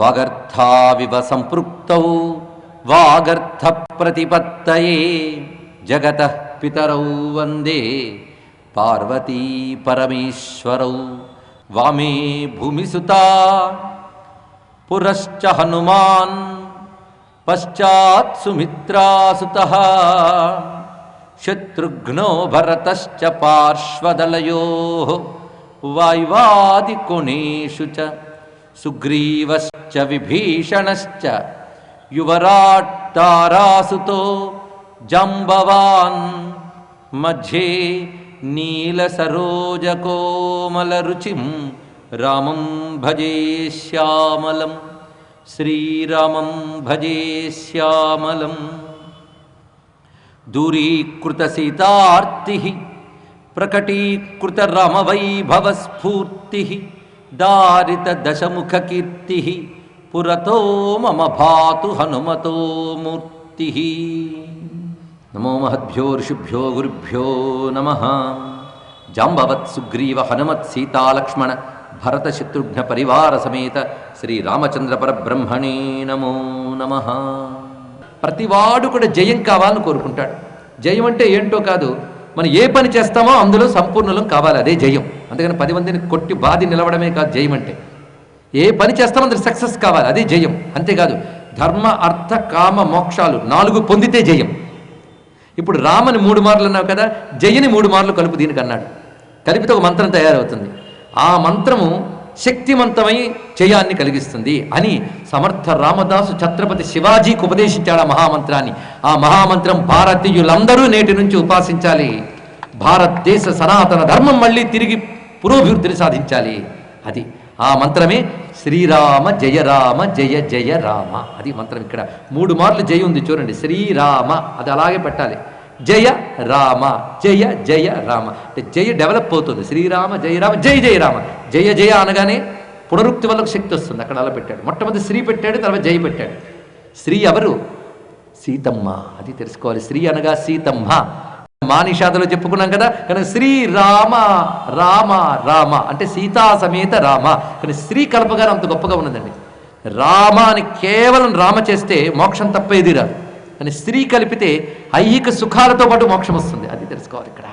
వాగర్థావివ సంపృక్తౌ వాగర్థ ప్రతిపత్తయే జగతః పితరౌ వందే పార్వతీ పరమేశ్వరౌ. వామే భూమిసుతా పురశ్చ హనుమాన్ పశ్చాత్ సుమిత్రాసుతః శత్రుఘ్నో భరతశ్చ పార్శ్వదలయోః వాయువాదికోణేషు చ సుగ్రీవశ్చ విభీషణశ్చ యువరాట్ తారాసుతో జాంబవాన్ మధ్యే నీలసరోజకోమలరుచిం రామం భజే శ్యామలం. శ్రీరామం భజే శ్యామలం. దూరీకృత సీతార్తి ప్రకటీకృత రామవైభవస్ఫూర్తి దారిత దశముఖ కీర్తి పురతో మమ భాతు హనుమతో మూర్తి. నమో మహద్భ్యో ఋషిభ్యో గురుభ్యో నమః. జాంబవత్ సుగ్రీవ హనుమత్ సీతాలక్ష్మణ భరత శత్రుఘ్న పరివార సమేత శ్రీరామచంద్ర పరబ్రహ్మణే నమో నమః. ప్రతివాడు కూడా జయం కావాలని కోరుకుంటాడు. జయం అంటే ఏంటో కాదు, మనం ఏ పని చేస్తామో అందులో సంపూర్ణలం కావాలి, అదే జయం. అందుకని 10 మందిని కొట్టి బాధి నిలవడమే కాదు జయం అంటే. ఏ పని చేస్తామో అందులో సక్సెస్ కావాలి, అదే జయం. అంతేకాదు ధర్మ అర్థ కామ మోక్షాలు 4 పొందితే జయం. ఇప్పుడు రామని 3 మార్లు అన్నావు కదా, జయని 3 మార్లు కలుపు దీనికి అన్నాడు. కలిపితే ఒక మంత్రం తయారవుతుంది. ఆ మంత్రము శక్తివంతమై జయాన్ని కలిగిస్తుంది అని సమర్థ రామదాసు ఛత్రపతి శివాజీకి ఉపదేశించాడు ఆ మహామంత్రాన్ని. ఆ మహామంత్రం భారతీయులందరూ నేటి నుంచి ఉపాసించాలి. భారతదేశ సనాతన ధర్మం మళ్ళీ తిరిగి పురోభివృద్ధిని సాధించాలి. అది ఆ మంత్రమే శ్రీరామ జయ రామ జయ జయ రామ. అది మంత్రం. ఇక్కడ 3 మార్లు జయ ఉంది చూడండి. శ్రీరామ అది అలాగే పెట్టాలి. జయ రామ జయ జయ రామ అంటే జయ డెవలప్ అవుతుంది. శ్రీరామ జయ రామ జయ జయ రామ. జయ జయ అనగానే పునరుక్తి వల్ల శక్తి వస్తుంది. అక్కడ అలా పెట్టాడు. మొట్టమొదటి శ్రీ పెట్టాడు, తర్వాత జయ పెట్టాడు. శ్రీ ఎవరు? సీతమ్మ. అది తెలుసుకోవాలి. శ్రీ అనగా సీతమ్మ. మానిషాదలో చెప్పుకున్నాం కదా. కానీ శ్రీరామ రామ రామ అంటే సీతా సమేత రామ. కానీ శ్రీ కల్పగానే అంత గొప్పగా ఉన్నదండి. రామ అని కేవలం రామ చేస్తే మోక్షం తప్పేది రాదు. కానీ స్త్రీ కలిపితే ఐహిక సుఖాలతో పాటు మోక్షం వస్తుంది. అది తెలుసుకోవాలి ఇక్కడ.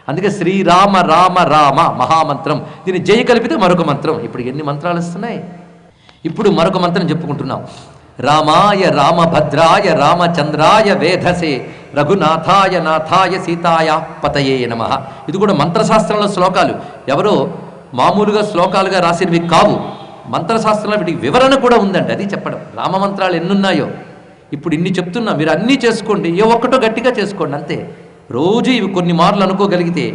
అందుకే శ్రీరామ రామ రామ మహామంత్రం. దీన్ని జయ కలిపితే మరొక మంత్రం. ఇప్పుడు ఎన్ని మంత్రాలు వస్తున్నాయి. ఇప్పుడు మరొక మంత్రం చెప్పుకుంటున్నాం. రామాయ రామభద్రాయ రామచంద్రాయ వేధసే రఘునాథాయ నాథాయ సీతాయ పతయే నమః. ఇది కూడా మంత్రశాస్త్రంలో శ్లోకాలు. ఎవరో మామూలుగా శ్లోకాలుగా రాసినవి కావు. మంత్రశాస్త్రంలో వీటికి వివరణ కూడా ఉందండి. అది చెప్పడం. రామమంత్రాలు ఎన్నున్నాయో ఇప్పుడు ఇన్ని చెప్తున్నా. మీరు అన్నీ చేసుకోండి, ఏ ఒక్కటో గట్టిగా చేసుకోండి అంతే. రోజు ఇవి కొన్ని మార్లు అనుకోగలిగితే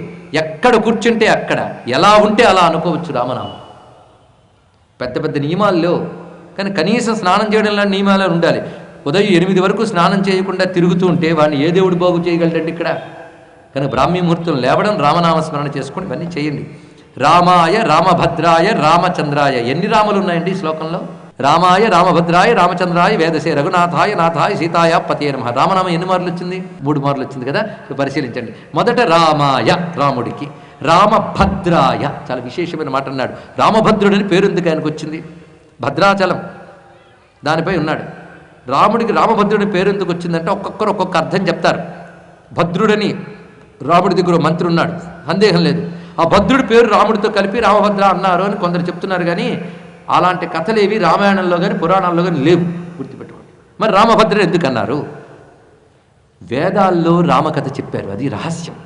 ఎక్కడ కూర్చుంటే అక్కడ, ఎలా ఉంటే అలా అనుకోవచ్చు రామనామం. పెద్ద పెద్ద నియమాల్లో కానీ కనీసం స్నానం చేయడం లాంటి నియమాలు ఉండాలి. ఉదయం 8 వరకు స్నానం చేయకుండా తిరుగుతూ ఉంటే వాడిని ఏ దేవుడు బాగు చేయగలడండి ఇక్కడ. కానీ బ్రాహ్మీ ముహూర్తం లేవడం, రామనామస్మరణ చేసుకొని ఇవన్నీ చేయండి. రామాయ రామభద్రాయ రామచంద్రాయ. ఎన్ని రాములు ఉన్నాయండి ఈ శ్లోకంలో? రామాయ రామభద్రాయ రామచంద్రాయ వేదసే రఘునాథాయ నాథాయ సీతాయ పతయే నమః. రామనామం ఎన్ని మార్లు వచ్చింది? 3 మార్లు వచ్చింది కదా. పరిశీలించండి. మొదట రామాయ రాముడికి, రామభద్రాయ చాలా విశేషమైన మాట అన్నాడు. రామభద్రుడని పేరు ఎందుకు ఆయనకు వచ్చింది? భద్రాచలం దానిపై ఉన్నాడు. రాముడికి రామభద్రుడి పేరు ఎందుకు వచ్చిందంటే ఒక్కొక్కరు ఒక్కొక్క అర్థం చెప్తారు. భద్రుడని రాముడి దగ్గర మంత్రి ఉన్నాడు, సందేహం లేదు. ఆ భద్రుడి పేరు రాముడితో కలిపి రామభద్ర అన్నారు అని కొందరు చెప్తున్నారు. కానీ అలాంటి కథలేవి రామాయణంలో కానీ పురాణాల్లో కానీ లేవు, గుర్తుపెట్టుకోండి. మరి రామభద్రుడు ఎందుకు అన్నారు? వేదాల్లో రామకథ చెప్పారు, అది రహస్యం.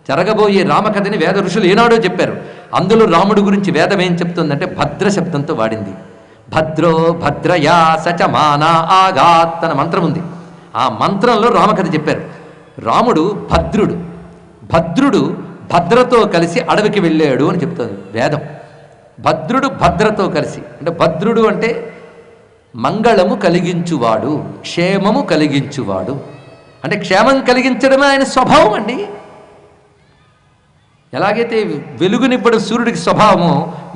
జరగబోయే రామకథని వేద ఋషులు ఏనాడో చెప్పారు. అందులో రాముడి గురించి వేదం ఏం చెప్తుందంటే భద్ర శబ్దంతో వాడింది. భద్రో భద్రయా సచమానా ఆగాత్ అన్న మంత్రం ఉంది. ఆ మంత్రంలో రామకథ చెప్పారు. రాముడు భద్రుడు, భద్రుడు భద్రతో కలిసి అడవికి వెళ్ళాడు అని చెప్తుంది వేదం. భద్రుడు భద్రతో కలిసి అంటే భద్రుడు అంటే మంగళము కలిగించువాడు, క్షేమము కలిగించువాడు. అంటే క్షేమం కలిగించడమే ఆయన స్వభావం అండి. ఎలాగైతే వెలుగునివ్వడం సూర్యుడికి స్వభావమో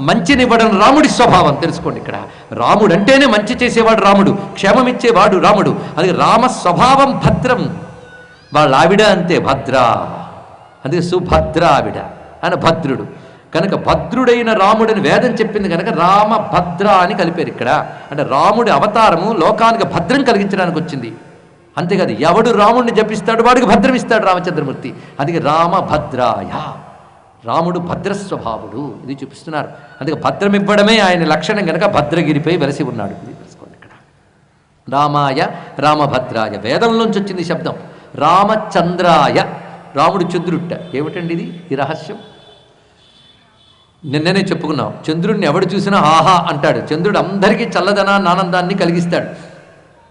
మంచినివ్వడం రాముడి స్వభావం. తెలుసుకోండి ఇక్కడ. రాముడు అంటేనే మంచి చేసేవాడు రాముడు, క్షేమమిచ్చేవాడు రాముడు. అది రామ స్వభావం భద్రం. వాళ్ళ ఆవిడ అంతే భద్ర, అందుకే సుభద్ర ఆవిడ. ఆయన భద్రుడు. కనుక భద్రుడైన రాముడిని వేదం చెప్పింది కనుక రామభద్ర అని కలిపారు ఇక్కడ. అంటే రాముడి అవతారము లోకానికి భద్రం కలిగించడానికి వచ్చింది. అంతేకాదు ఎవడు రాముడిని జపిస్తాడు వాడికి భద్రం ఇస్తాడు రామచంద్రమూర్తి. అందుకే రామభద్రాయ, రాముడు భద్రస్వభావుడు, ఇది చూపిస్తున్నారు. అందుకే భద్రం ఇవ్వడమే ఆయన లక్షణం కనుక భద్రగిరిపై వెలసి ఉన్నాడు. ఇది తెలుసుకోండి ఇక్కడ. రామాయ రామభద్రాయ వేదంలోంచి వచ్చింది శబ్దం. రామచంద్రాయ, రాముడు చంద్రుట్ట. ఏమిటండి ఇది ఈ రహస్యం? నిన్ననే చెప్పుకున్నాం. చంద్రుడిని ఎవడు చూసినా ఆహా అంటాడు. చంద్రుడు అందరికీ చల్లదనాన్ని ఆనందాన్ని కలిగిస్తాడు.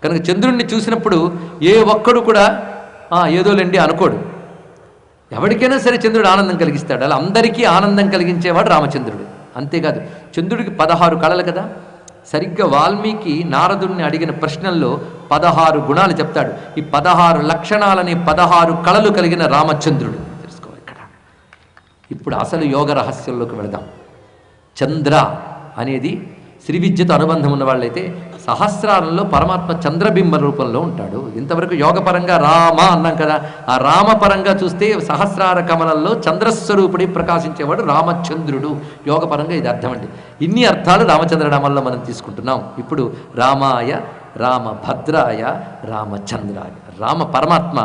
కనుక చంద్రుడిని చూసినప్పుడు ఏ ఒక్కడు కూడా ఏదోలేండి అనుకోడు. ఎవరికైనా సరే చంద్రుడు ఆనందం కలిగిస్తాడు. అలా అందరికీ ఆనందం కలిగించేవాడు రామచంద్రుడు. అంతేకాదు చంద్రుడికి 16 కళలు కదా. సరిగ్గా వాల్మీకి నారదుడిని అడిగిన ప్రశ్నల్లో 16 గుణాలు చెప్తాడు. ఈ 16 లక్షణాలని 16 కళలు కలిగిన రామచంద్రుడు తెలుసుకోవాలి ఇక్కడ. ఇప్పుడు అసలు యోగ రహస్యంలోకి వెళదాం. చంద్ర అనేది శ్రీ విద్యతో అనుబంధం ఉన్న వాళ్ళైతే సహస్రారంలో పరమాత్మ చంద్రబింబ రూపంలో ఉంటాడు. ఇంతవరకు యోగపరంగా రామ అన్నాం కదా. ఆ రామపరంగా చూస్తే సహస్రార కమలంలో చంద్రస్వరూపుడి ప్రకాశించేవాడు రామచంద్రుడు. యోగపరంగా ఇది అర్థం అండి. ఇన్ని అర్థాలు రామచంద్రనామంలో మనం తీసుకుంటున్నాం. ఇప్పుడు రామాయ రామభద్రాయ రామచంద్రాయ. రామ పరమాత్మ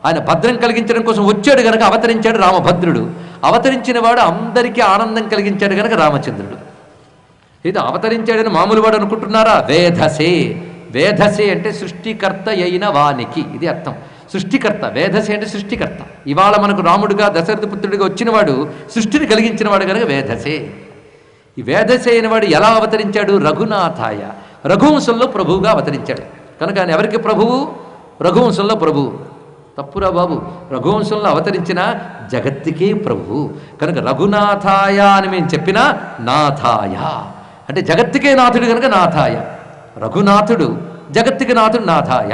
ఆయన భద్రం కలిగించడం కోసం వచ్చాడు గనక అవతరించాడు రామభద్రుడు. అవతరించిన వాడు అందరికీ ఆనందం కలిగించాడు గనక రామచంద్రుడు. ఇది అవతరించాడని మామూలు వాడు అనుకుంటున్నారా? వేధసే, వేధసే అంటే సృష్టికర్త అయిన వానికి, ఇది అర్థం. సృష్టికర్త, వేధసే అంటే సృష్టికర్త. ఇవాళ మనకు రాముడుగా దశరథ పుత్రుడిగా వచ్చినవాడు సృష్టిని కలిగించిన వాడు కనుక వేధసే. ఈ వేధసే అయిన వాడు ఎలా అవతరించాడు? రఘునాథాయ, రఘువంశంలో ప్రభువుగా అవతరించాడు. కనుక ఆయన ఎవరికి ప్రభువు? రఘువంశంలో ప్రభువు. తప్పురా బాబు, రఘువంశంలో అవతరించిన జగత్తుకే ప్రభువు కనుక రఘునాథాయ అని మేము చెప్పినా నాథాయ అంటే జగత్తుకే నాథుడు కనుక నాథాయ. రఘునాథుడు జగత్తుకి నాథుడు నాథాయ.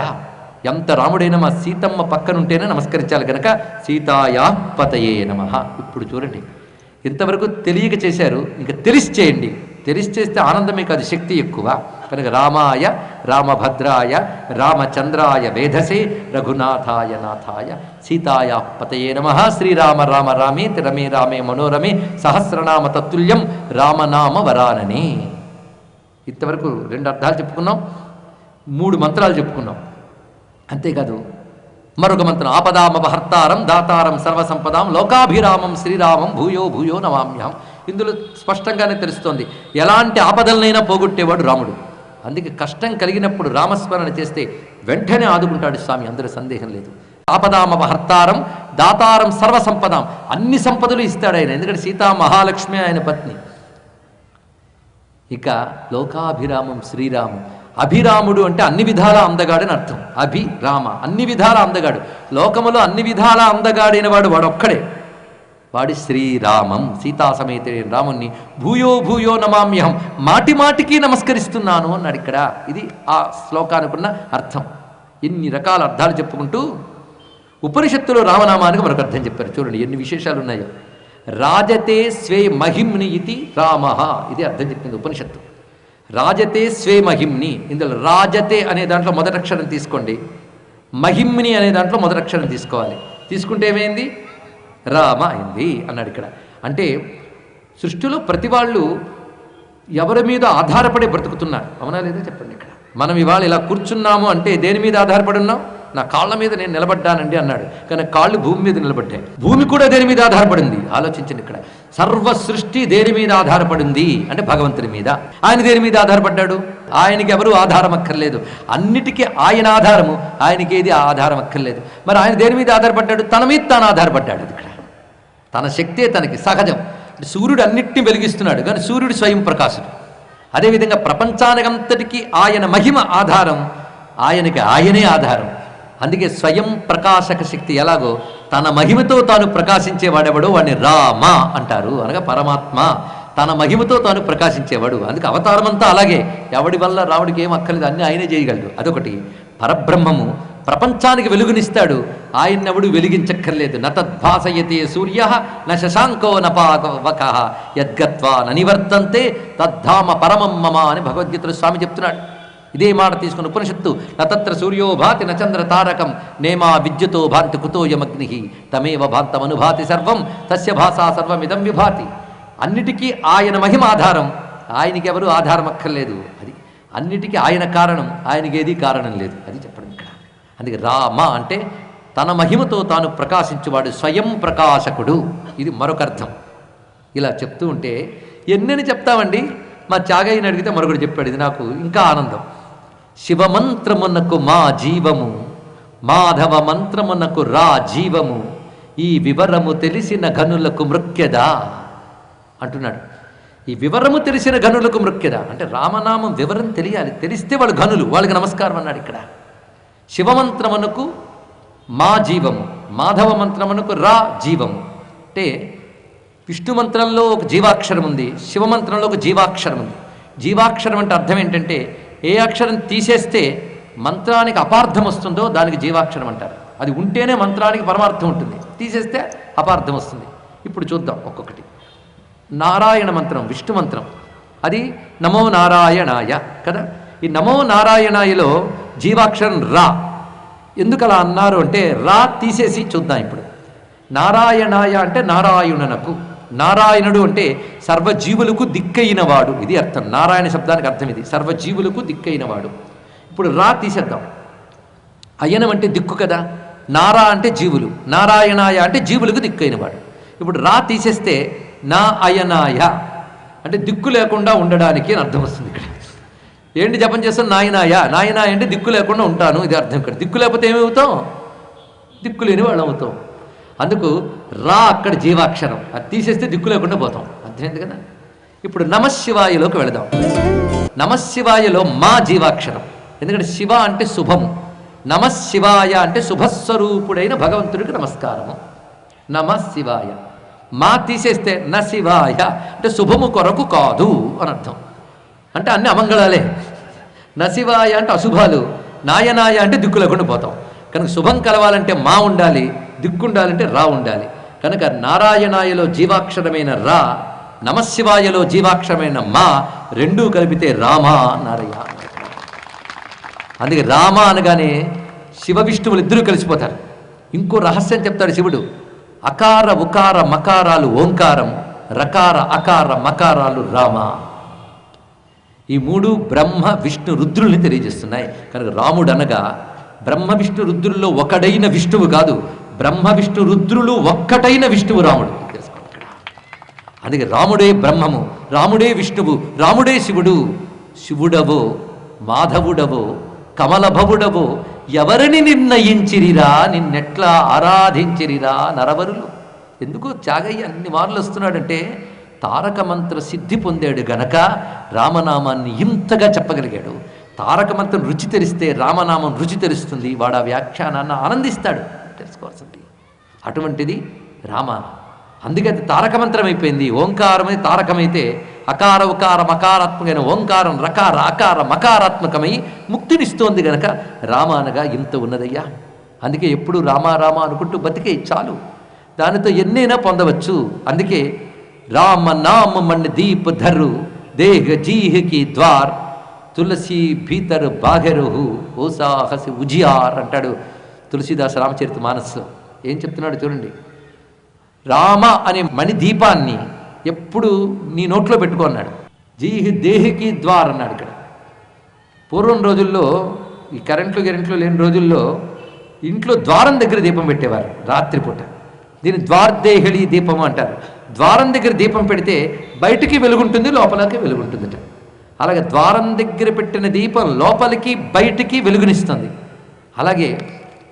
ఎంత రాముడైనా మా సీతమ్మ పక్కనుంటేనే నమస్కరించాలి కనుక సీతాయా పతయే నమః. ఇప్పుడు చూడండి, ఇంతవరకు తెలియక చేశారు, ఇంకా తెలిసి చేయండి. తెలిసి చేస్తే ఆనందమే కాదు, శక్తి ఎక్కువ. కనుక రామాయ రామభద్రాయ రామచంద్రాయ వేధసే రఘునాథాయ నాథాయ సీతాయా పతయే నమః. శ్రీరామ రామ రామేతి రమే రామే మనోరమే సహస్రనామ తత్తుల్యం రామనామ వరాననే. ఇంతవరకు 2 అర్థాలు చెప్పుకున్నాం, 3 మంత్రాలు చెప్పుకున్నాం. అంతేకాదు మరొక మంత్రం ఆపదామపహర్తారం దాతారం సర్వసంపదాం లోకాభిరామం శ్రీరామం భూయో భూయో నమామ్యహం. ఇందులో స్పష్టంగానే తెలుస్తోంది ఎలాంటి ఆపదలనైనా పోగొట్టేవాడు రాముడు. అందుకే కష్టం కలిగినప్పుడు రామస్మరణ చేస్తే వెంటనే ఆదుకుంటాడు స్వామి, అందులో సందేహం లేదు. ఆపదామపహర్తారం దాతారం సర్వసంపదాం, అన్ని సంపదలు ఇస్తాడు ఆయన. ఎందుకంటే సీతా మహాలక్ష్మి ఆయన పత్ని. ఇక లోకాభిరామం శ్రీరామం. అభిరాముడు అంటే అన్ని విధాల అందగాడని అర్థం. అభిరామ అన్ని విధాల అందగాడు. లోకములో అన్ని విధాల అందగాడైన వాడు వాడొక్కడే, వాడి శ్రీరామం. సీతా సమేతుడైన రాముణ్ణి భూయో భూయో నమామ్యహం, మాటి మాటికి నమస్కరిస్తున్నాను అన్నాడు ఇక్కడ. ఇది ఆ శ్లోకానికి ఉన్న అర్థం. ఇన్ని రకాల అర్థాలు చెప్పుకుంటూ ఉపనిషత్తులో రామనామానికి మరొక అర్థం చెప్పారు. చూడండి ఎన్ని విశేషాలు ఉన్నాయో. రాజతే స్వే మహిమ్ని ఇది రామ, ఇది అర్థం చెప్పింది ఉపనిషత్తు. రాజతే స్వే మహిమ్ని, ఇందులో రాజతే అనే దాంట్లో మొదటి అక్షరం తీసుకోండి, మహిమ్ని అనే దాంట్లో మొదటి అక్షరం తీసుకోవాలి. తీసుకుంటే ఏమైంది? రామ అయింది అన్నాడు ఇక్కడ. అంటే సృష్టిలో ప్రతి వాళ్ళు ఎవరి మీద ఆధారపడి బ్రతుకుతున్నారు, అవునా లేదా చెప్పండి. ఇక్కడ మనం ఇవాళ ఇలా కూర్చున్నాము అంటే దేని మీద ఆధారపడి ఉన్నాం? నా కాళ్ళ మీద నేను నిలబడ్డానండి అన్నాడు, కానీ కాళ్ళు భూమి మీద నిలబడ్డాయి. భూమి కూడా దేని మీద ఆధారపడింది? ఆలోచించండి. ఇక్కడ సర్వ సృష్టి దేని మీద ఆధారపడింది అంటే భగవంతుని మీద. ఆయన దేని మీద ఆధారపడ్డాడు? ఆయనకి ఎవరు ఆధారం అక్కర్లేదు, అన్నిటికీ ఆయన ఆధారము, ఆయనకి ఏది ఆధారం అక్కర్లేదు. మరి ఆయన దేని మీద ఆధారపడ్డాడు? తన మీద తాను ఆధారపడ్డాడు. ఇక్కడ తన శక్తే తనకి సహజం. సూర్యుడు అన్నిటినీ వెలిగిస్తున్నాడు, కానీ సూర్యుడు స్వయం ప్రకాశుడు. అదేవిధంగా ప్రపంచానికంతటికీ ఆయన మహిమ ఆధారం, ఆయనకి ఆయనే ఆధారం. అందుకే స్వయం ప్రకాశక శక్తి ఎలాగో తన మహిమతో తాను ప్రకాశించేవాడెవడో వాడిని రామ అంటారు. అనగా పరమాత్మ తన మహిమతో తాను ప్రకాశించేవాడు. అందుకే అవతారం అంతా అలాగే. ఎవడి వల్ల రాముడికి ఏం అక్కర్లేదు, అన్నీ ఆయనే చేయగలడు. అదొకటి. పరబ్రహ్మము ప్రపంచానికి వెలుగునిస్తాడు, ఆయన్నెవడు వెలిగించక్కర్లేదు. నతద్భాసయతే సూర్య న శశాంకో నపావక యద్గత్వా ననివర్తంతే తద్ధామ పరమం మమ అని భగవద్గీతలో స్వామి చెప్తున్నాడు. ఇదే మాట తీసుకుని ఉపనిషత్తు నతత్ర సూర్యో భాతి నచంద్ర తారకం నేమా విద్యుతో భాంతి కుతోయమగ్ని తమేవ భాంతమనుభాతి సర్వం తస్య భాషా సర్వమిదం విభాతి. అన్నిటికీ ఆయన మహిమ ఆధారం, ఆయనకి ఎవరు ఆధారం అక్కర్లేదు. అది అన్నిటికీ ఆయన కారణం, ఆయనకి ఏది కారణం లేదు. అది చెప్పడం ఇక్కడ. అందుకే రామ అంటే తన మహిమతో తాను ప్రకాశించువాడు, స్వయం ప్రకాశకుడు. ఇది మరొక అర్థం. ఇలా చెప్తూ ఉంటే ఎన్నని చెప్తామండి. మా త్యాగయ్యని అడిగితే మరొకటి చెప్పాడు, ఇది నాకు ఇంకా ఆనందం. శివమంత్రమునకు మా జీవము, మాధవ మంత్రమునకు రా జీవము, ఈ వివరము తెలిసిన ఘనులకు మృక్యదా అంటున్నాడు. ఈ వివరము తెలిసిన ఘనులకు మృక్యదా అంటే రామనామం వివరం తెలియాలి, తెలిస్తే వాళ్ళు ఘనులు, వాళ్ళకి నమస్కారం అన్నాడు ఇక్కడ. శివమంత్రమునకు మా జీవము, మాధవ మంత్రమునకు రా జీవము. అంటే విష్ణు మంత్రంలో ఒక జీవాక్షరం ఉంది, శివమంత్రంలో ఒక జీవాక్షరం ఉంది. జీవాక్షరం అంటే అర్థం ఏంటంటే ఏ అక్షరం తీసేస్తే మంత్రానికి అపార్థం వస్తుందో దానికి జీవాక్షరం అంటారు. అది ఉంటేనే మంత్రానికి పరమార్థం ఉంటుంది, తీసేస్తే అపార్థం వస్తుంది. ఇప్పుడు చూద్దాం ఒక్కొక్కటి. నారాయణ మంత్రం, విష్ణు మంత్రం, అది నమో నారాయణాయ కదా. ఈ నమో నారాయణాయలో జీవాక్షరం రా. ఎందుకు అలా అన్నారు అంటే రా తీసేసి చూద్దాం ఇప్పుడు. నారాయణాయ అంటే నారాయణునకు, నారాయణుడు అంటే సర్వజీవులకు దిక్కైనవాడు, ఇది అర్థం. నారాయణ శబ్దానికి అర్థం ఇది, సర్వజీవులకు దిక్కైనవాడు. ఇప్పుడు రా తీసేద్దాం. అయనం అంటే దిక్కు కదా, నారా అంటే జీవులు, నారాయణాయ అంటే జీవులకు దిక్కైనవాడు. ఇప్పుడు రా తీసేస్తే నా అయనాయ అంటే దిక్కు లేకుండా ఉండడానికి అని అర్థం వస్తుంది ఇక్కడ. ఏంటి జపం చేస్తాను? నాయనాయ, నాయనాయ అంటే దిక్కు లేకుండా ఉంటాను, ఇది అర్థం ఇక్కడ. దిక్కు లేకపోతే ఏమవుతాం? దిక్కు లేని వాళ్ళు అవుతాం. అందుకు రా అక్కడ జీవాక్షరం, అది తీసేస్తే దిక్కు లేకుండా పోతాం, అర్థమైంది కదా. ఇప్పుడు నమశివాయలోకి వెళదాం. నమశివాయలో మా జీవాక్షరం, ఎందుకంటే శివ అంటే శుభము, నమశివాయ అంటే శుభస్వరూపుడైన భగవంతుడికి నమస్కారము. నమశివాయ. మా తీసేస్తే న శివాయ అంటే శుభము కొరకు కాదు అని అర్థం. అంటే అన్ని అమంగళాలే. నశివాయ అంటే అశుభాలు, నాయనాయ అంటే దిక్కు లేకుండా పోతాం. కనుక శుభం కలవాలంటే మా ఉండాలి, దిక్కు ఉండాలంటే రా ఉండాలి. కనుక నారాయణాయలో జీవాక్షరమైన రా, నమశివాయలో జీవాక్షరమైన మా, రెండూ కలిపితే రామా నారయ్య. అందుకే రామ అనగానే శివ విష్ణువులు ఇద్దరూ కలిసిపోతారు. ఇంకో రహస్యం చెప్తాడు శివుడు. అకార ఉకార మకారాలు ఓంకారం, రకార అకార మకారాలు రామ. ఈ మూడు బ్రహ్మ విష్ణు రుద్రుల్ని తెలియజేస్తున్నాయి. కనుక రాముడు అనగా బ్రహ్మ విష్ణు రుద్రుల్లో ఒకడైన విష్ణువు కాదు, బ్రహ్మ విష్ణు రుద్రులు ఒక్కటైన విష్ణువు రాముడు. అందుకే రాముడే బ్రహ్మము, రాముడే విష్ణువు, రాముడే శివుడు. శివుడవో మాధవుడవో కమలభవుడవో ఎవరిని నిర్ణయించిరిరా, నిన్నెట్లా ఆరాధించిరిరా నరవరులు. ఎందుకు త్యాగయ్య అన్ని మార్లు వస్తున్నాడంటే తారక మంత్ర సిద్ధి పొందాడు గనక రామనామాన్ని ఇంతగా చెప్పగలిగాడు. తారక మంత్రం రుచి తెరిస్తే రామనామం రుచి తెరుస్తుంది, వాడు ఆ వ్యాఖ్యానాన్ని ఆనందిస్తాడు, తెలుసుకోవాల్సింది. అటువంటిది రామ. అందుకే అది తారక మంత్రం అయిపోయింది. ఓంకారమై తారకమైతే అకార ఉకార మకారాత్మకమైన ఓంకారం రకార అకార మకారాత్మకమై ముక్తినిస్తోంది గనక రామ అనగా ఇంత ఉన్నదయ్యా. అందుకే ఎప్పుడు రామ రామ అనుకుంటూ బతికే చాలు, దానితో ఎన్నైనా పొందవచ్చు. అందుకే రామ నామ మణ్ దీప్ ధరు దేహ జీహకి ద్వార్ తులసి భీతర్ బాఘెరుహు ఓ సాహసి ఉజియార్ అంటాడు తులసిదాస్ రామచరిత మానస్లో. ఏం చెప్తున్నాడు చూడండి. రామ అనే మణి దీపాన్ని ఎప్పుడు నీ నోట్లో పెట్టుకున్నాడు. జీహి దేహికి ద్వార్ అన్నాడు ఇక్కడ. పూర్వం రోజుల్లో ఈ కరెంట్లు లేని రోజుల్లో ఇంట్లో ద్వారం దగ్గర దీపం పెట్టేవారు రాత్రిపూట. దీన్ని ద్వార్దేహిళి దీపం అంటారు. ద్వారం దగ్గర దీపం పెడితే బయటికి వెలుగుంటుంది, లోపలికి వెలుగుంటుందట. అలాగే ద్వారం దగ్గర పెట్టిన దీపం లోపలికి బయటికి వెలుగునిస్తుంది. అలాగే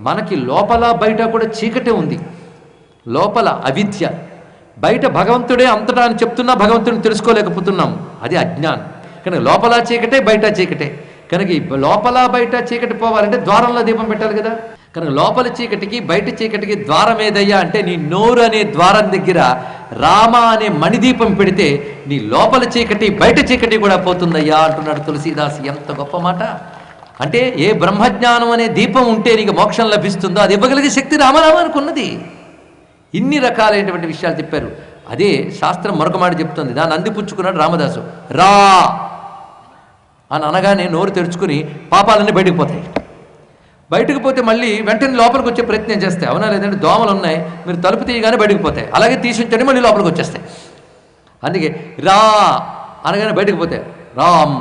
మనకి లోపల బయట కూడా చీకటే ఉంది. లోపల అవిద్య, బయట భగవంతుడే అంతటా అని చెప్తున్నా భగవంతుడిని తెలుసుకోలేకపోతున్నాం, అది అజ్ఞానం. కనుక లోపల చీకటే బయట చీకటే. కనుక ఈ లోపల బయట చీకటి పోవాలంటే ద్వారంలో దీపం పెట్టాలి కదా. కనుక లోపల చీకటికి బయట చీకటికి ద్వారం ఏదయ్యా అంటే నీ నోరు అనే ద్వారం దగ్గర రామ అనే మణిదీపం పెడితే నీ లోపల చీకటి బయట చీకటి కూడా పోతుందయ్యా అంటున్నాడు తులసీదాస్. ఎంత గొప్ప మాట. అంటే ఏ బ్రహ్మజ్ఞానం అనే దీపం ఉంటే నీకు మోక్షం లభిస్తుందో అది ఇవ్వగలిగే శక్తి రామనామానికి ఉన్నది. ఇన్ని రకాలైనటువంటి విషయాలు చెప్పారు. అదే శాస్త్రం మరొక మాట చెప్తుంది, దాన్ని అందిపుచ్చుకున్నాడు రామదాసు. రా అని అనగానే నోరు తెరుచుకుని పాపాలన్నీ బయటకు పోతాయి. బయటకు పోతే మళ్ళీ వెంటనే లోపలికి వచ్చే ప్రయత్నం చేస్తాయి. అవునా లేదంటే దోమలు ఉన్నాయి, మీరు తలుపు తీయగానే బయటకు పోతాయి. అలాగే తీసి ఉంచండి మళ్ళీ లోపలికి వచ్చేస్తాయి. అందుకే రా అనగానే బయటకు పోతే రామ్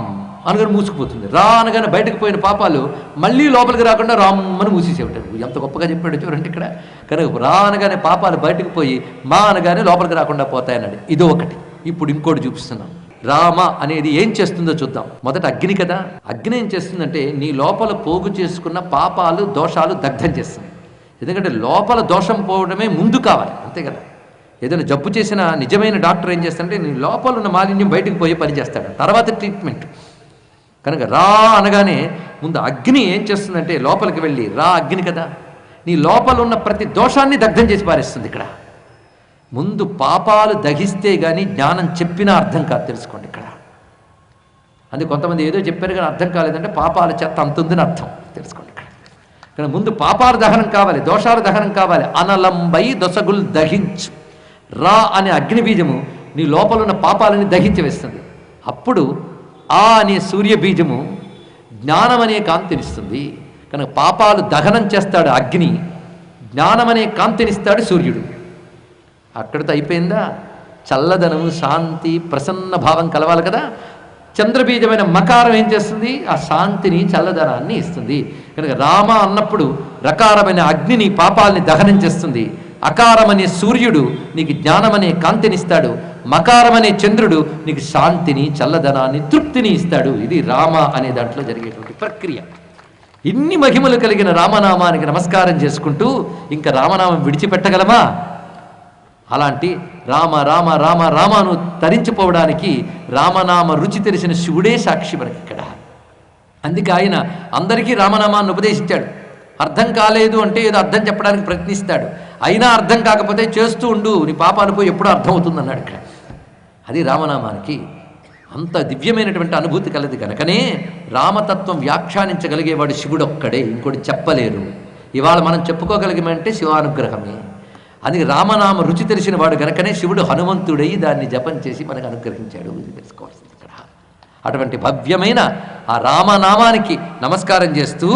అనగానే మూసుకుపోతుంది. రా అనగానే బయటకు పోయిన పాపాలు మళ్ళీ లోపలికి రాకుండా రామ్ అని మూసేసేవిటారు. ఎంత గొప్పగా చెప్పాడు చూడండి ఇక్కడ. కనుక రా అనగానే పాపాలు బయటకు పోయి మా అనగానే లోపలికి రాకుండా పోతాయన్నాడు. ఇదో ఒకటి. ఇప్పుడు ఇంకోటి చూపిస్తున్నాం. రామ అనేది ఏం చేస్తుందో చూద్దాం. మొదట అగ్ని కదా. అగ్ని ఏం చేస్తుందంటే నీ లోపల పోగు చేసుకున్న పాపాలు దోషాలు దగ్ధం చేస్తుంది. ఎందుకంటే లోపల దోషం పోవడమే ముందు కావాలి, అంతే కదా. ఏదైనా జబ్బు చేసిన నిజమైన డాక్టర్ ఏం చేస్తాడంటే నీ లోపల ఉన్న మాలిన్యం బయటకు పోయి పని చేస్తాడు, తర్వాత ట్రీట్మెంట్. కనుక రా అనగానే ముందు అగ్ని ఏం చేస్తుందంటే లోపలికి వెళ్ళి, రా అగ్ని కదా, నీ లోపల ఉన్న ప్రతి దోషాన్ని దగ్ధం చేసి పారేస్తుంది. ఇక్కడ ముందు పాపాలు దహిస్తే కానీ జ్ఞానం చెప్పినా అర్థం కాదు, తెలుసుకోండి ఇక్కడ. అది కొంతమంది ఏదో చెప్పారు కానీ అర్థం కాలేదంటే పాపాల చెత్త అంతుందని అర్థం, తెలుసుకోండి ఇక్కడ. ఇక్కడ ముందు పాపాల దహనం కావాలి, దోషాల దహనం కావాలి. అనలంబై దొసగుల్ దహించు. రా అనే అగ్ని బీజము నీ లోపల ఉన్న పాపాలని దహించి వేస్తుంది. అప్పుడు ఆ అనే సూర్య బీజము జ్ఞానం అనే కాంతినిస్తుంది. కనుక పాపాలు దహనం చేస్తాడు అగ్ని, జ్ఞానం అనే కాంతినిస్తాడు సూర్యుడు. అక్కడితో అయిపోయిందా? చల్లదనము, శాంతి, ప్రసన్న భావం కలవాలి కదా. చంద్రబీజమైన మకారం ఏం చేస్తుంది? ఆ శాంతిని, చల్లదనాన్ని ఇస్తుంది. కనుక రామ అన్నప్పుడు రకారమైన అగ్నిని, పాపాలని దహనం చేస్తుంది. అకారమనే సూర్యుడు నీకు జ్ఞానమనే కాంతినిస్తాడు. మకారమనే చంద్రుడు నీకు శాంతిని, చల్లదనాన్ని, తృప్తిని ఇస్తాడు. ఇది రామ అనే దాంట్లో జరిగేటువంటి ప్రక్రియ. ఇన్ని మహిమలు కలిగిన రామనామానికి నమస్కారం చేసుకుంటూ ఇంకా రామనామం విడిచిపెట్టగలమా? అలాంటి రామ రామ రామ రామను తరించిపోవడానికి రామనామ రుచి తెలిసిన శివుడే సాక్షి మనకి ఇక్కడ. అందుకే ఆయన అందరికీ రామనామాన్ని ఉపదేశించాడు. అర్థం కాలేదు అంటే ఏదో అర్థం చెప్పడానికి ప్రయత్నిస్తాడు. అయినా అర్థం కాకపోతే చేస్తూ ఉండు, నీ పాపాలు పోయి ఎప్పుడూ అర్థం అవుతుంది అన్నాడు ఇక్కడ. అది రామనామానికి అంత దివ్యమైనటువంటి అనుభూతి కలది కనుకనే రామతత్వం వ్యాఖ్యానించగలిగేవాడు శివుడు ఒక్కడే, ఇంకోటి చెప్పలేరు. ఇవాళ మనం చెప్పుకోగలిగమంటే శివానుగ్రహమే. అందుకే రామనామ రుచి తెలిసిన వాడు గనకనే శివుడు హనుమంతుడై దాన్ని జపం చేసి మనకు అనుగ్రహించాడు. ఇది తెలుసుకోవాల్సింది ఇక్కడ. అటువంటి భవ్యమైన ఆ రామనామానికి నమస్కారం చేస్తూ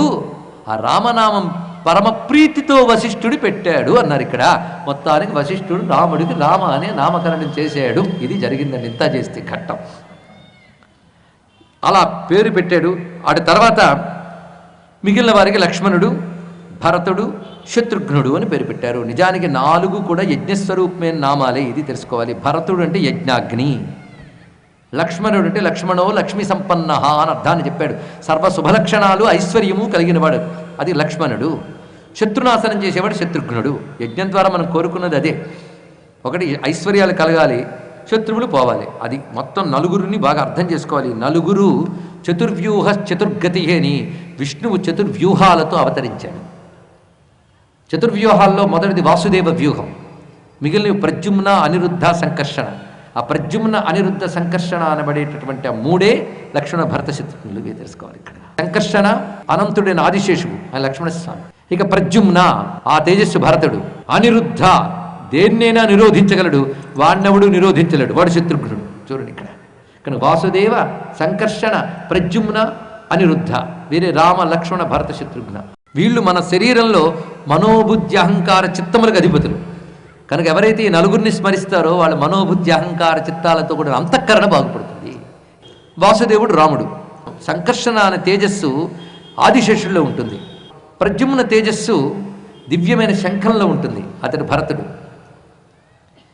ఆ రామనామం పరమ ప్రీతితో వశిష్ఠుడు పెట్టాడు అన్నారు ఇక్కడ. మొత్తానికి వశిష్ఠుడు రాముడికి రామ అనే నామకరణం చేశాడు. ఇది జరిగిందండి ఇంత చేస్తే ఘట్టం. అలా పేరు పెట్టాడు. ఆడి తర్వాత మిగిలిన వారికి లక్ష్మణుడు, భరతుడు, శత్రుఘ్నుడు అని పేరు పెట్టారు. నిజానికి 4 కూడా యజ్ఞస్వరూపమైన నామాలే, ఇది తెలుసుకోవాలి. భరతుడు అంటే యజ్ఞాగ్ని, లక్ష్మణుడు అంటే లక్ష్మణో లక్ష్మి సంపన్న అని అర్థాన్ని చెప్పాడు. సర్వ శుభలక్షణాలు ఐశ్వర్యము కలిగినవాడు, అది లక్ష్మణుడు. శత్రునాశనం చేసేవాడు శత్రుఘ్నుడు. యజ్ఞం ద్వారా మనం కోరుకున్నది అదే. ఒకటి ఐశ్వర్యాలు కలగాలి, శత్రువులు పోవాలి. అది మొత్తం 4 బాగా అర్థం చేసుకోవాలి. 4 చతుర్వ్యూహ చతుర్గతి అని విష్ణువు చతుర్వ్యూహాలతో అవతరించాడు. చతుర్వ్యూహాల్లో మొదటిది వాసుదేవ వ్యూహం, మిగిలిన ప్రద్యుమ్న, అనిరుద్ధ, సంకర్షణ. ఆ ప్రద్యుమ్న, అనిరుద్ధ, సంకర్షణ అనబడేటటువంటి ఆ 3 లక్ష్మణ భరత శత్రుఘ్నులు తెలుసుకోవాలి ఇక్కడ. సంకర్షణ అనంతుడైన ఆదిశేషువు, ఆయన లక్ష్మణస్వామి. ఇక ప్రద్యుమ్న ఆ తేజస్సు భరతుడు. అనిరుద్ధ దేన్నైనా నిరోధించగలడు, వాణ్ణవుడు నిరోధించలేడు, వాడు శత్రుఘ్నుడు. చూడండి ఇక్కడ. కానీ వాసుదేవ, సంకర్షణ, ప్రద్యుమ్న, అనిరుద్ధ, వీరే రామ, లక్ష్మణ, భరత, శత్రుఘ్న. వీళ్ళు మన శరీరంలో మనోబుద్ధి అహంకార చిత్తములకు అధిపతులు. కనుక ఎవరైతే ఈ 4 స్మరిస్తారో వాళ్ళ మనోబుద్ధి అహంకార చిత్తాలతో కూడా అంతఃకరణ బాగుపడుతుంది. వాసుదేవుడు రాముడు. సంకర్షణ అనే తేజస్సు ఆదిశేషుల్లో ఉంటుంది. ప్రద్యుమ్న తేజస్సు దివ్యమైన శంఖంలో ఉంటుంది, అతడు భరతుడు.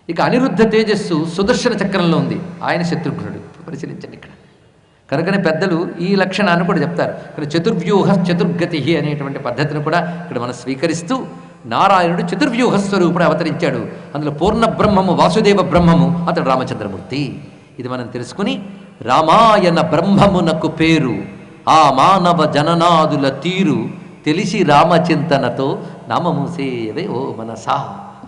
ఇక అనిరుద్ధ తేజస్సు సుదర్శన చక్రంలో ఉంది, ఆయన శత్రుఘ్నుడు. పరిశీలించండి ఇక్కడ. కనుకనే పెద్దలు ఈ లక్షణాన్ని కూడా చెప్తారు. ఇక్కడ చతుర్వ్యూహ చతుర్గతి అనేటువంటి పద్ధతిని కూడా ఇక్కడ మనం స్వీకరిస్తూ నారాయణుడు చతుర్వ్యూహ స్వరూపుడు అవతరించాడు. అందులో పూర్ణ బ్రహ్మము వాసుదేవ బ్రహ్మము, అతడు రామచంద్రమూర్తి. ఇది మనం తెలుసుకుని రామాయణ బ్రహ్మమునకు పేరు ఆ మానవ జననాదుల తీరు తెలిసి రామచింతనతో నామమూసేవే ఓ మనసా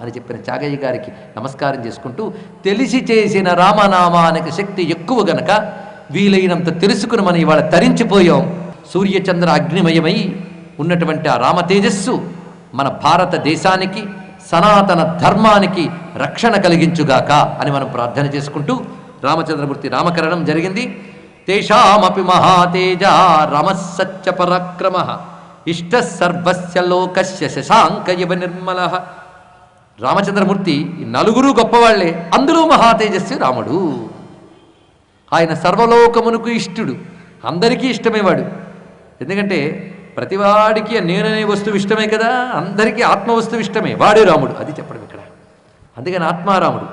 అని చెప్పిన చాగయ్య గారికి నమస్కారం చేసుకుంటూ, తెలిసి చేసిన రామనామానికి శక్తి ఎక్కువ గనక వీలైనంత తెలుసుకుని మనం ఇవాళ తరించిపోయాం. సూర్యచంద్ర అగ్నిమయమై ఉన్నటువంటి ఆ రామ తేజస్సు మన భారతదేశానికి, సనాతన ధర్మానికి రక్షణ కలిగించుగాక అని మనం ప్రార్థన చేసుకుంటూ రామచంద్రమూర్తి నామకరణం జరిగింది. తేషామపి మహాతేజ రమస్సత్య పరాక్రమ ఇష్ట సర్వస్య లోకస్య శశాంక ఇవ నిర్మల. రామచంద్రమూర్తి ఈ నలుగురు గొప్పవాళ్లే, అందులో మహా తేజస్వి రాముడు. ఆయన సర్వలోకమునకు ఇష్టుడు, అందరికీ ఇష్టమేవాడు. ఎందుకంటే ప్రతివాడికి నేననే వస్తువు ఇష్టమే కదా, అందరికీ ఆత్మవస్తువు ఇష్టమే, వాడే రాముడు. అది చెప్పడం ఇక్కడ. అందుకని ఆత్మారాముడు.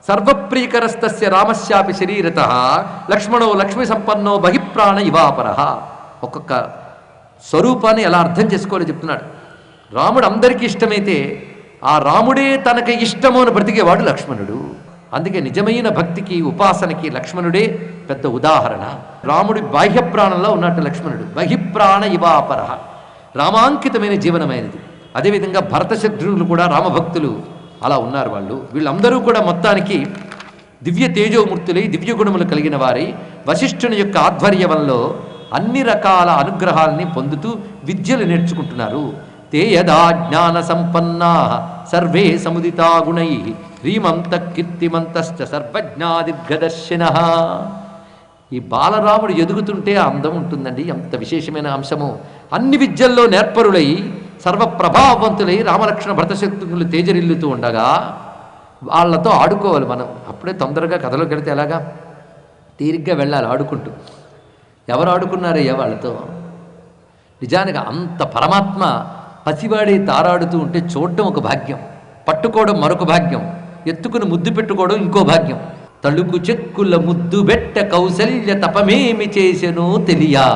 సర్వప్రియకరస్తస్య రామస్యాపి శరీరత లక్ష్మణో లక్ష్మీ సంపన్నో బహిప్రాణ ఇవాపర. ఒక్కొక్క స్వరూపాన్ని ఎలా అర్థం చేసుకోవాలో చెప్తున్నాడు. రాముడు అందరికీ ఇష్టమైతే ఆ రాముడే తనకి ఇష్టము అని బ్రతికేవాడు లక్ష్మణుడు. అందుకే నిజమైన భక్తికి ఉపాసనకి లక్ష్మణుడే పెద్ద ఉదాహరణ. రాముడి బాహ్య ప్రాణంలో ఉన్నట్టు లక్ష్మణుడు బహిప్రాణ ఇవాపర, రామాంకితమైన జీవనమైనది. అదేవిధంగా భరత శత్రువులు కూడా రామభక్తులు అలా ఉన్నారు. వీళ్ళందరూ కూడా మొత్తానికి దివ్య తేజోమూర్తులై దివ్య గుణములు కలిగిన వారై వశిష్ఠుని యొక్క ఆధ్వర్యంలో అన్ని రకాల అనుగ్రహాలని పొందుతూ విద్యలు నేర్చుకుంటున్నారు. తే యదా జ్ఞాన సంపన్నా సర్వే సముదితా గుణై హ్రీమంత కీర్తిమంతశ్చ సర్వజ్ఞాదిర్గదర్శినః. ఈ బాలరాముడు ఎదుగుతుంటే ఆ అందం ఉంటుందండి, ఎంత విశేషమైన అంశము. అన్ని విద్యల్లో నేర్పరులై సర్వప్రభావవంతులై రామలక్ష్మణ భరతశత్రుఘ్నులు తేజరిల్లుతూ ఉండగా వాళ్ళతో ఆడుకోవాలి మనం. అప్పుడే తొందరగా కథలోకి వెళితే ఎలాగా, తీరిగ్గా వెళ్ళాలి ఆడుకుంటూ. ఎవరు ఆడుకున్నారయ్యా వాళ్ళతో? నిజానికి అంత పరమాత్మ పసివాడి తారాడుతూ ఉంటే చూడడం ఒక భాగ్యం, పట్టుకోవడం మరొక భాగ్యం, ఎత్తుకుని ముద్దు పెట్టుకోవడం ఇంకో భాగ్యం. తళుకు చెక్కుల ముద్దు బెట్ట కౌసల్య తపమేమి చేసెనో తెలియా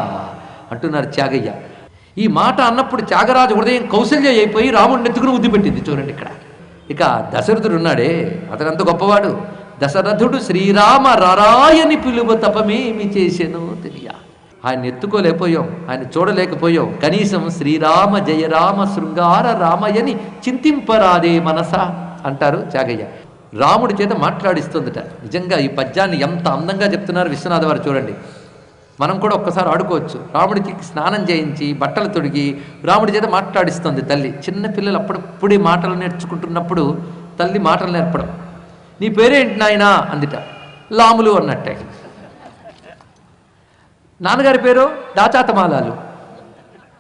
అంటున్నారు త్యాగయ్య. ఈ మాట అన్నప్పుడు త్యాగరాజు హృదయం కౌసల్య అయిపోయి రాముడిని ఎత్తుకుని ముద్దు పెట్టింది. చూడండి ఇక్కడ. ఇక దశరథుడు ఉన్నాడే, అతనంత గొప్పవాడు. దశరథుడు శ్రీరామ రరాయని పిలువ తపమేమి చేసెనో తెలియా. ఆయన ఎత్తుకోలేకపోయాం, ఆయన చూడలేకపోయాం. కనీసం శ్రీరామ జయరామ శృంగార రామయని చింతింపరాదే మనస అంటారు త్యాగయ్య. రాముడి చేత మాట్లాడిస్తుందట. నిజంగా ఈ పద్యాన్ని ఎంత అందంగా చెప్తున్నారు విశ్వనాథ వారు. చూడండి, మనం కూడా ఒక్కసారి ఆడుకోవచ్చు. రాముడికి స్నానం చేయించి బట్టలు తొడిగి రాముడి చేత మాట్లాడిస్తుంది తల్లి. చిన్నపిల్లలు అప్పుడప్పుడే మాటలు నేర్చుకుంటున్నప్పుడు తల్లి మాటలు నేర్పడం. నీ పేరేంటి నాయనా అందిట. లాములు అన్నట్టే. నాన్నగారి పేరు దాచాతమాలాలు.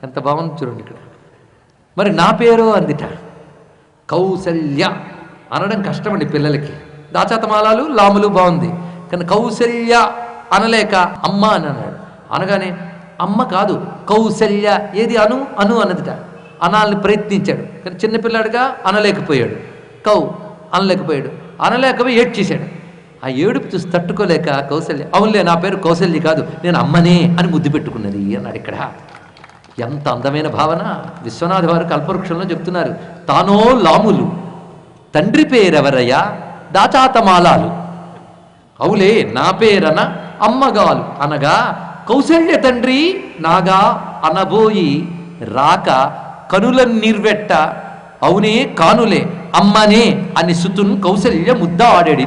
ఎంత బాగుంది చూడండి ఇక్కడ. మరి నా పేరు అందిట. కౌసల్య అనడం కష్టమండి పిల్లలకి. దాచాతమాలాలు లాములు బాగుంది, కానీ కౌసల్య అనలేక అమ్మ అని అన్నాడు. అనగానే అమ్మ కాదు కౌసల్య, ఏది అను అను అన్నదిట. అనాలని ప్రయత్నించాడు, కానీ చిన్నపిల్లాడుగా అనలేకపోయాడు. అనలేకపోయాడు. అనలేకపోయి ఏడ్చేశాడు. ఆ ఏడుపు చూసి తట్టుకోలేక కౌసల్య, అవునులే నా పేరు కౌసల్య కాదు, నేను అమ్మనే అని ముద్దు పెట్టుకున్నది అన్నాడు. ఇక్కడ ఎంత అందమైన భావన. విశ్వనాథ వారు కల్పవృక్షంలో చెప్తున్నారు. తానో లాములు, తండ్రి పేరెవరయ్యా దాచాతమాలాలు, అవులే నా పేరన అమ్మగాలు అనగా కౌసల్య తండ్రి నాగా అనబోయి రాక కనుల నిర్వెట్ట అవునే కానులే అమ్మనే అని సుతున్ కౌసల్య ముద్దాడాడి.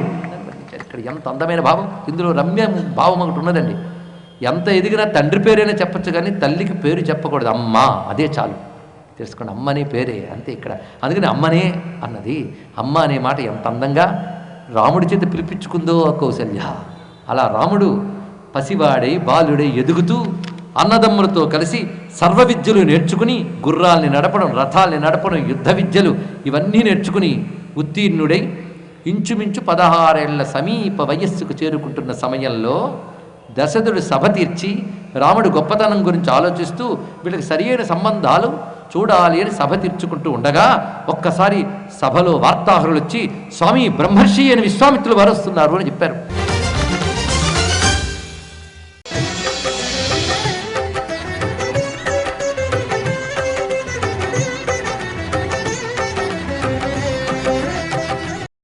ఇక్కడ ఎంత అందమైన భావం. ఇందులో రమ్య భావం ఒకటి ఉన్నదండి. ఎంత ఎదిగినా తండ్రి పేరైనా చెప్పచ్చు, కానీ తల్లికి పేరు చెప్పకూడదు. అమ్మ, అదే చాలు. తెలుసుకోండి, అమ్మ అనే పేరే అంతే ఇక్కడ. అందుకని అమ్మనే అన్నది. అమ్మ అనే మాట ఎంత అందంగా రాముడి చేత పిలిపించుకుందో కౌసల్య. అలా రాముడు పసివాడై బాలుడై ఎదుగుతూ అన్నదమ్ములతో కలిసి సర్వ విద్యలు నేర్చుకుని గుర్రాల్ని నడపడం, రథాల్ని నడపడం, యుద్ధ విద్యలు ఇవన్నీ నేర్చుకుని ఉత్తీర్ణుడై ఇంచుమించు 16 ఏళ్ల సమీప వయస్సుకు చేరుకుంటున్న సమయంలో దశరథుడు సభ తీర్చి రాముడు గొప్పతనం గురించి ఆలోచిస్తూ వీళ్ళకి సరియైన సంబంధాలు చూడాలి అని సభ తీర్చుకుంటూ ఉండగా ఒక్కసారి సభలో వార్తాహరులు వచ్చి, స్వామి బ్రహ్మర్షి అని విశ్వామిత్రులు వారు వస్తున్నారు అని చెప్పారు.